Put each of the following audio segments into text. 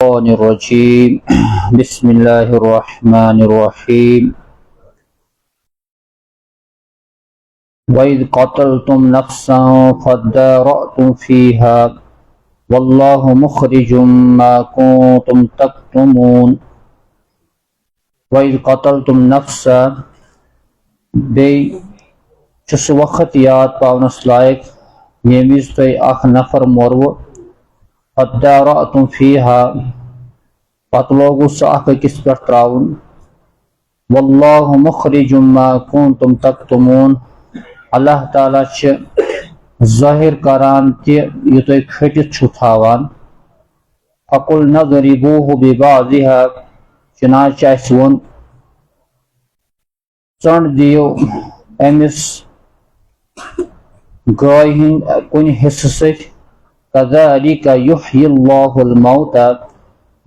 الشيطان الرجيم بسم الله الرحمن الرحيم وإذ قتلتم نفسا فادارأتم فيها والله مخرج ما كنتم تكتمون وإذ قتلتم نفسا چس وقت یاد پاونس لائق یمہ وز تُہۍ اکھ نفر مورو فادارأتم فیہا پتہٕ لوگو سُہ اکھ أکِس پٮ۪ٹھ تراوُن واللہ مخرج ما کنتم تکتمون اللہ تعالیٰ چھِ ظٲہر کران تہِ یہِ تُہۍ کھٔٹِتھ چھُو تھاوان فقلنا اضربوه ببعضها چنانچہ اَسہِ ووٚن ژٔنٛڈ دِیِو أمِس گٲے ہٕنٛدۍ کُنہِ حصہٕ سۭتۍ كذلك يحيي الله الموتى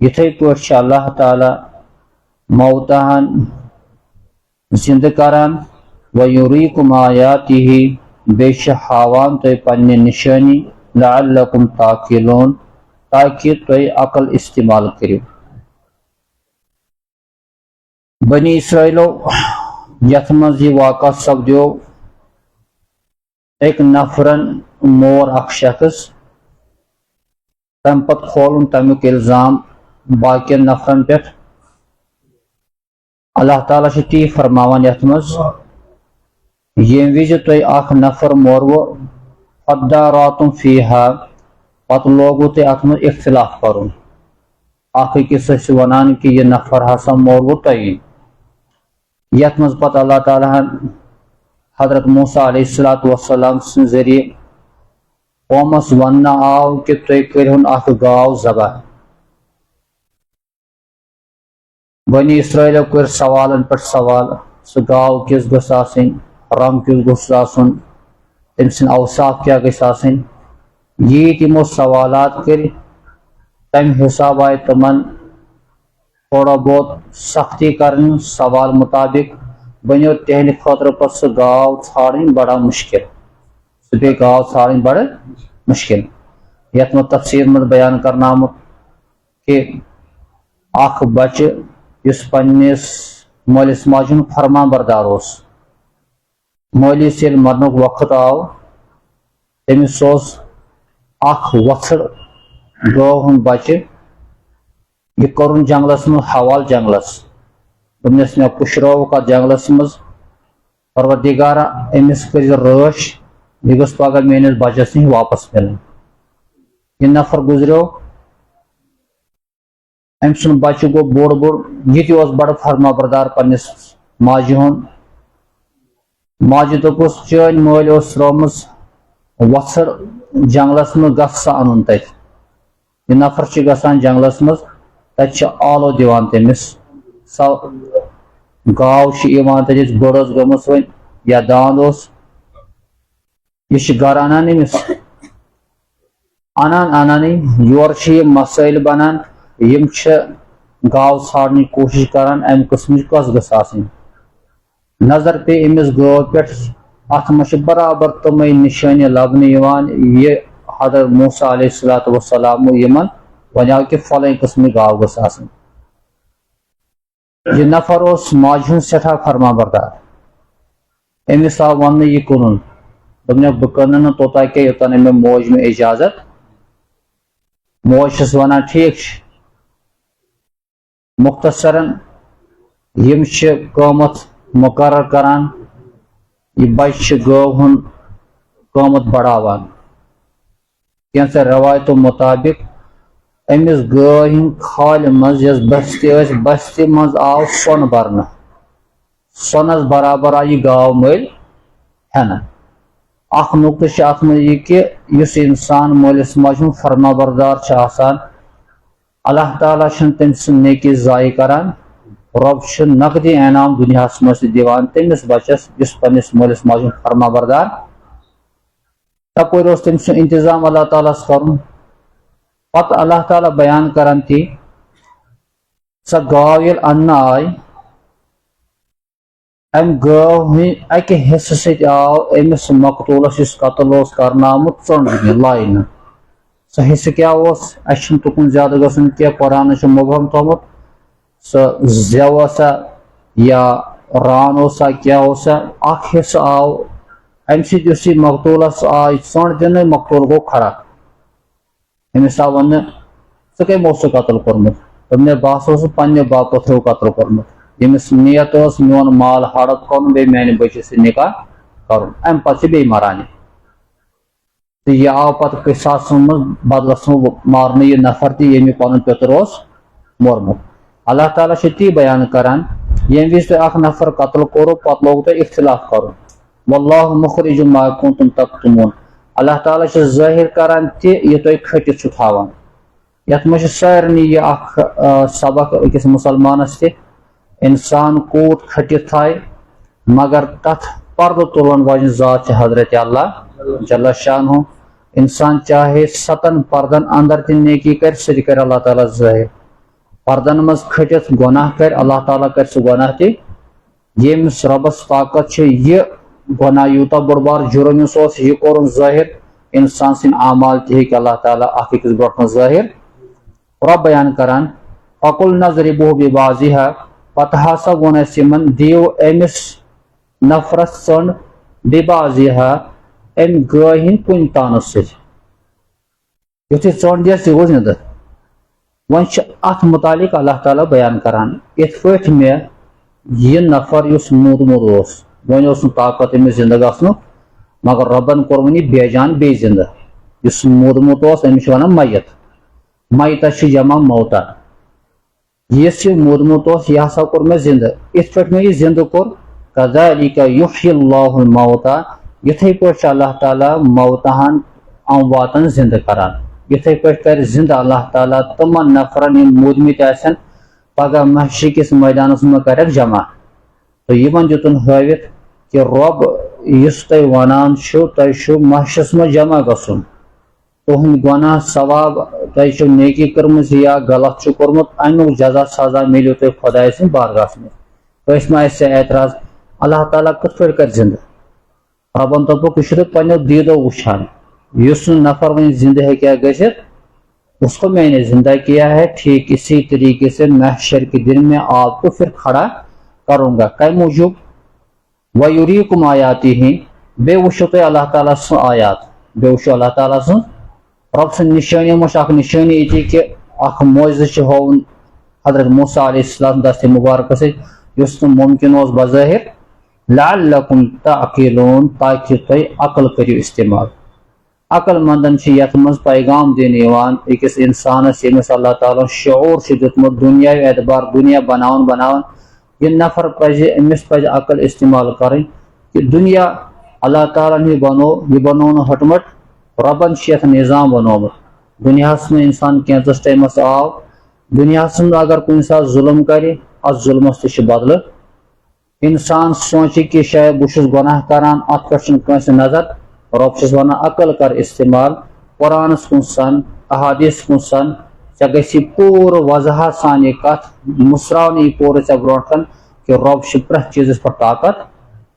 یِتھے پٲٹھۍ چھِ اللہ تعالیٰ موتاہن زندٕ کران وَيُرِيكُمْ آيَاتِهِ بیٚیہِ چھِ ہاوان تۄہہِ پننہِ نِشٲنی لعلكم تعقلون تاکہِ تُہۍ عقل استعمال کٔرِو بنی اسرائیلو یتھ منٛز یہِ واقعہ سپدیو أکۍ نفرن مور اکھ شخص تمہِ پتہٕ کھولُن تمیُک الزام باقین نفرن پٮ۪ٹھ اللہ تعالیٰ چھُ تی فرماوان یتھ منٛز ییٚمہِ وِزِ تُہۍ اکھ نفر مورو فادارأتم فیہا پتہٕ لوگوٕ تۄہہِ اتھ منٛز اختلاف کرُن اکھ أکِس ٲسِو ونان کہِ یہِ نفر ہسا موروٕ تۄہی یتھ منٛز پتہٕ اللہ تعالیٰ ہن حضرت موسیٰ علیہ السلام سٕنٛدِ ذٔریعہٕ قومس وننہٕ آو کہِ تُہۍ کٔرۍہُن اکھ گاو ذبح بنی اسرائیلو کٔرۍ سوالن پٮ۪ٹھ سوال سُہ گاو کِژھ گٔژھ آسٕنۍ رنٛگ کیُتھ گوٚژھ آسُن تٔمۍ سٕنٛدۍ اوصاف کیٛاہ گٔژھۍ آسٕنۍ ییٖتۍ یِمو سوالات کٔرۍ تمہِ حساب آیہِ تِمن تھوڑا بہت سختی کرنہِ سوال مطابق بنیو تِہنٛدِ خٲطرٕ پتہٕ سُہ گاو ژھانڈٕنۍ بڑا مُشکل سُہ پیٚیہِ گاو ژھانڈٕنۍ بڑٕ مُشکل یتھ منٛز تفصیٖل منٛز بیان کرنہٕ آمُت کہِ اکھ بچہِ یُس پننِس مٲلِس ماجہِ ہُنٛد فرمان بردار اوس مٲلِس ییٚلہِ مرنُک وقت آو تٔمِس اوس اکھ وۄژھٕڑ گٲو ہُنٛد بچہِ یہِ کوٚرُن جنگلس منٛز حوالہٕ جنگلس دوٚپنس مےٚ پُشرٲوُکھ اتھ جنگلس منٛز پروردِگارا أمِس کٔرزِ رٲچھ یہِ گٔژھ پگاہ میٲنِس بچس نِش واپس مِلٕنۍ یہِ نفر گُزریو أمۍ سُنٛد بچہِ گوٚو بوٚڑ یہِ تہِ اوس بڑٕ فرما بردار پننِس ماجہِ ہُنٛد ماجہِ دوٚپُس چٲنۍ مٲلۍ اوس ترٲومٕژ وۄژھٕڑ جنگلس منٛز گژھ سا انُن تتہِ یہِ نفر چھُ گژھان جنگلس منٛز تتہِ چھِ آلو دِوان تٔمِس سۄ گاو چھِ یِوان تتہِ بٔڑ ٲس گٔمٕژ وۄنۍ یا داند اوس یہِ چھِ گرٕ انان أمِس انانی یورٕ چھِ یِم مسٲیل بنان یِم چھِ گاو ژھانڈنٕچ کوٗشش کران امہِ قٕسمٕچ کۄس گٔژھ آسٕنۍ نظر پیٚیہِ أمِس گٲو پٮ۪ٹھ اتھ منٛز چھِ برابر تِمے نِشٲنی لبنہٕ یِوان یہِ حضرت موسیٰ علیہ السلامو یِمن ونیاو کہِ فلٲنۍ قٕسمٕچ گاو گٔژھ آسٕنۍ یہِ نفر اوس ماجہِ ہُنٛد سٮ۪ٹھاہ فرما بردار أمِس آو وننہٕ یہِ کٕنُن دوٚپنکھ بہٕ کٕنہٕ نہٕ توٚتام کینٛہہ یوٚتام نہٕ مےٚ موج مےٚ اجازت موج چھس ونان ٹھیٖک چھُ مختصرن یِم چھِ قۭمتھ مقرر کران یہِ بچہِ چھِ گٲو ہُنٛد قۭمتھ بڑاوان کینٛژن رٮ۪وایتو مُطابق أمِس گٲوِ ہِنٛدِ کھالہِ منٛز یۄس بستی ٲس بستی منٛز آو سۄن برنہٕ سۄنس برابر آیہِ یہِ گاو مٔلۍ ہٮ۪نہٕ اکھ نُقطہٕ چھُ اتھ منٛز یہِ کہِ یُس انسان مٲلِس ماجہِ ہُنٛد فرما بردار چھُ آسان اللہ تعالیٰ چھُنہٕ تٔمۍ سٕنٛز نیکی ضایع کران رۄب چھُ نقدی انعام دُنیاہس منٛز تہِ دِوان تٔمِس بچس یُس پننِس مٲلِس ماجہِ ہُنٛد فرما بردار تپٲرۍ اوس تٔمۍ سُنٛد انتظام اللہ تعالیٰ ہس کرُن پتہٕ اللہ تعالیٰ بیان کران تی سۄ گاو ییٚلہِ اننہٕ آیہِ امہِ گٲو ہٕنٛدِ اکہِ حصہٕ سۭتۍ آو أمِس مقتوٗلس یُس قتل اوس کرنہٕ آمُت ژٔنٛڈ دِنہٕ لاینہٕ سہ حصہ کیا اچھن تکن زیادہ گھن کی قرآن مبہم تھومت سہ زو سا یا ران سا کیا سا اخ حصہ آو ام سی مقتولس آئی ژنڈ دن مقتول گو کھڑا امس آو ون ثہ کم قتل کورمت دوپن بہت پنہ باپت قتل کورمت یمس نیت میون مال ہڑپ کرن بی میانہ بچی سی نکاح کرن ام پتہ بی مرانہ تو یہ آو پتہ قصاص من بدلس مارنے یہ نفر تہ یم پن پتر مورمت اللہ تعالیٰ تی بیان کران یم وز تہ اخ نفر قتل کورو پتہ لوگ تہ اختلاف کرن واللہ مخرج ما کنتم تکتمون اللہ تعالیٰ ظاہر کران تہ یہ تہ کھٹت چھ تھاوان یت مجھ سارنی یہ اخ سبق اکس مسلمانس تہ انسان کوت کھٹت تھائے مگر تت پردہ تلن واجن ذات حضرت اللہ جل شانہ انسان چاہے 7 پردن اندر تہ نیکی کر سہ کر اللہ تعالیٰ ظاہر پردن مز کھٹت گناہ کر اللہ تعالیٰ کر سہ گناہ تہ یمس ربس طاقت یہ گناہ یوتا بڑ بار جرم اس یہ کورن ظاہر انسان سن اعمال تہ ہیکہ اللہ تعالیٰ اخ أکس برونٛٹھ کن ظاہر رب بیان کران فقل نضربوہ ببعضها پتہ ہسا وون اس یمن دیو امس نفرس ژنڈ ببعضها ام گٲے ہند کُنہِ تانس سۭتۍ یُتھُے ژنڈ دِیس تہِ گوٚو زندٕ وۄنۍ چھُ اتھ متعلق اللہ تعالیٰ بیان کران یِتھ پٲٹھۍ مےٚ یہ نفر یُس موٗدمُت اوس وۄنۍ اوس نہٕ طاقت أمِس زندٕ گژھنُک مگر ربن کوٚرُن یہِ بے جان بیٚیہِ زندٕ یُس موٗدمُت اوس أمِس چھِ ونان میت میتس چھِ جمع موتا یس یہ موٗدمُت اوس یہِ ہسا کوٚر مےٚ زندٕ یِتھ پٲٹھۍ مےٚ یہِ زندٕ کوٚر کذالک یحیی اللہ الموتى یتھے پٲٹھۍ چھُ اللہ تعالیٰ موتاہن امواتن زندٕ کران یتھے پٲٹھۍ کر زندٕ اللہ تعالیٰ تمن نفرن یم موٗدمٕتۍ آسن پگہ محشر کس میدانس منٛز کرکھ جمع تو یمن دِتُن ہٲوِتھ کہ رب یُس تُہۍ ونان چھُو تۄہہِ چھُو محشرس منٛز جمع گژھُن تُہنٛد گۄناہ ثواب تۄہہِ چھُو نیکی کٔرمٕژ یا غلط چھُ کوٚرمُت امیُک جزا سزا مِلیو تۄہہِ خۄداے سٕنٛدِ بارگاہس منٛز کٲنٛسہِ ما آسہِ اعتراض اللہ تعالیٰ کِتھ پٲٹھۍ کر زندٕ ربن دوٚپُکھ یہِ چھُ تُہۍ پننیو دیٖدو وٕچھان یُس نہٕ نفر وۄنۍ زندٕ ہیٚکہِ ہا گٔژھِتھ اس کو میں نے زندہ کیا ہے ٹھیک اسی طریقے سے محشر کے دن میں آپ کو پھر کھڑا کروں گا کئی موجود وَيُرِيكُمْ آیَاتِهِ بے وشو تو اللہ تعالیٰ سن آیات بے وشو اللہ تعالیٰ سن رب سن نشانی مش اخ نشانی تھی کہ اخ معجزہ ہون حضرت موسیٰ علیہ السلام دست مبارک سے یس ممکن اس بظاہر لعلکم تعقلون تاکہ تُہۍ عقل کریو استعمال عقل مندن یت مز پیغام دین اکس انسانس یمس اللہ تعالیٰ شعور دیتمت دنیا اعتبار دنیا بناون یہ نفر پزِ امس پزِ عقل استعمال کریں کہ دنیا اللہ تعالیٰ یہ بنو ہٹمٹ ربن یت نظام بنومت دنیاس میں انسان کینتس ٹائمس آو دنیاس من اگر کن سات ظلم کرِ ات ظلمس تہ بدلہ انسان سوچ کہ شاید بہ چھس گناہ کران ات پہ نظر رب چھس ونان عقل کر استعمال قرآنس کن سن احادیث کن سن ژےٚ گژھی پور وضاحت سان یہ کت مسراون یہ پور ژےٚ برونٛٹھ کن کہ رب چھ پرٛٮ۪تھ چیزس پہ طاقت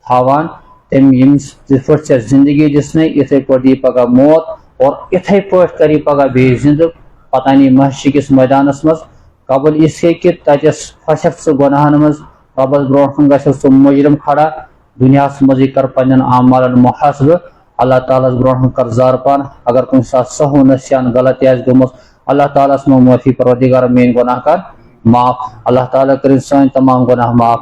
تھاوان تم یمس تتھ پٲٹھۍ ژےٚ زندگی دِژنے یتھے پٲٹھۍ دی پگہ موت اور یتھے پٲٹھۍ کری پگہ بیٚیہِ زندٕ پتہ نی محشر کس میدانس مز قبل اس کے کہ تتس پھسکھ ژٕ گناہن مز ربس برونٛٹھ کن گژھکھ ژٕ مجرم کھڑا دنیاہس مزے کر پنن اعمالن محاسبہ اللہ تعالیٰ برونٛٹھ کن کر زار پان اگر کُنہِ ساتہٕ سہو نسیان غلطی آسہِ گٔمٕژ اللہ تعالیٰ ہس منٛگ معافی پروردگار میٲنۍ گۄناہ کر معاف اللہ تعالیٰ کٔرِنۍ سٲنۍ تمام گۄناہ معاف